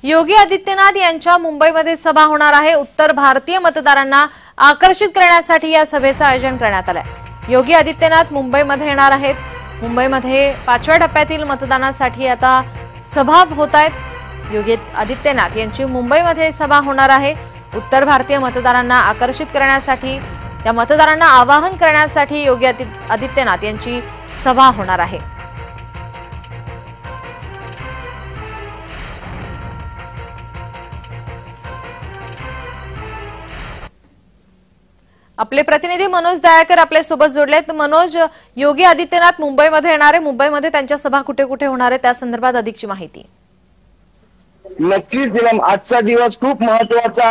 योगी आदित्यनाथ यांच्या मुंबईमध्ये सभा होणार आहे। उत्तर भारतीय मतदारांना आकर्षित करण्यासाठी या सभेचं आयोजन करण्यात आलंय। योगी आदित्यनाथ मुंबईमध्ये येणार आहेत। मुंबईमध्ये 5व्या टप्प्यातील मतदानासाठी आता सभा होत आहेत। योगी आदित्यनाथ यांची मुंबईमध्ये सभा होणार आहे। उत्तर भारतीय मतदारांना आकर्षित करण्यासाठी, त्या मतदारांना आवाहन करण्यासाठी योगी आदित्यनाथ यांची सभा होणार आहे। आपले प्रतिनिधी मनोज दयाकर आपल्या सोबत जोडलेत। मनोज, योगी आदित्यनाथ मुंबईमध्ये येणार आहे, मुंबईमध्ये त्यांच्या सभा कुठे कुठे होणार आहे त्या संदर्भात अधिकची माहिती। नक्कीच दिलम, आजचा दिवस खूप महत्त्वाचा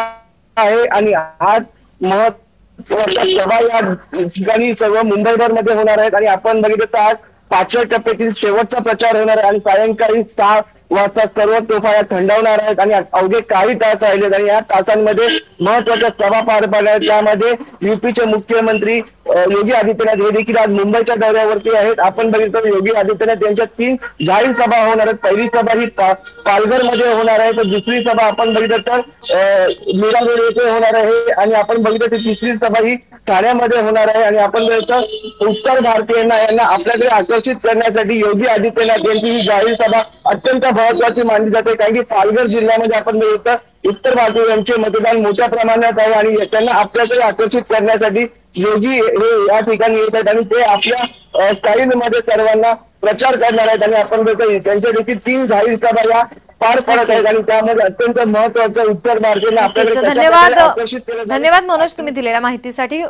आहे आणि आज महत्त्वाच्या सभा या ठिकाणी सर्व मुंबईभर मध्ये होणार आहेत आणि आपण बघितलं तर आज 5व्या टप्प्यातील शेवटचा प्रचार होणार आहे आणि सायंकाळी 6 वाजता सर्व तोफा थंडावणार आहेत आणि अवघे काही तास राहिलेत आणि या तासांमध्ये महत्त्वाच्या सभा पार पडणार आहेत। त्यामध्ये यूपीचे मुख्यमंत्री योगी आदित्यनाथ हे देखील आज मुंबईच्या दौऱ्यावरती आहेत। आपण बघितलं योगी आदित्यनाथ यांच्या 3 जाहीर सभा होणार आहेत। पहिली सभा ही पालघर मध्ये होणार आहे, तर दुसरी सभा आपण बघितलं तर मीरागोड येथे होणार आहे आणि आपण बघितलं तर तिसरी सभा ही ठाण्यामध्ये होणार आहे। आणि आपण बघितलं उत्तर भारतीयांना आपल्याकडे आकर्षित करण्यासाठी योगी आदित्यनाथ यांची ही जाहीर सभा अत्यंत महत्त्वाची मानली जाते, कारण की पालघर जिल्ह्यामध्ये आपण बघितलं उत्तर भारतीयांचे मतदान मोठ्या प्रमाणात आहे आणि त्यांना आपल्याकडे आकर्षित करण्यासाठी योगी हे या ठिकाणी येत आहेत आणि ते आपल्या स्टाईलमध्ये सर्वांना प्रचार करणार आहेत आणि आपण बघतो त्यांच्या देखील 3 जाहीर सभा या पार पडत आहेत आणि त्यामध्ये अत्यंत महत्त्वाचं उत्तर भारतीयांना आपल्याकडे धन्यवाद मनोज, तुम्ही दिलेल्या माहितीसाठी।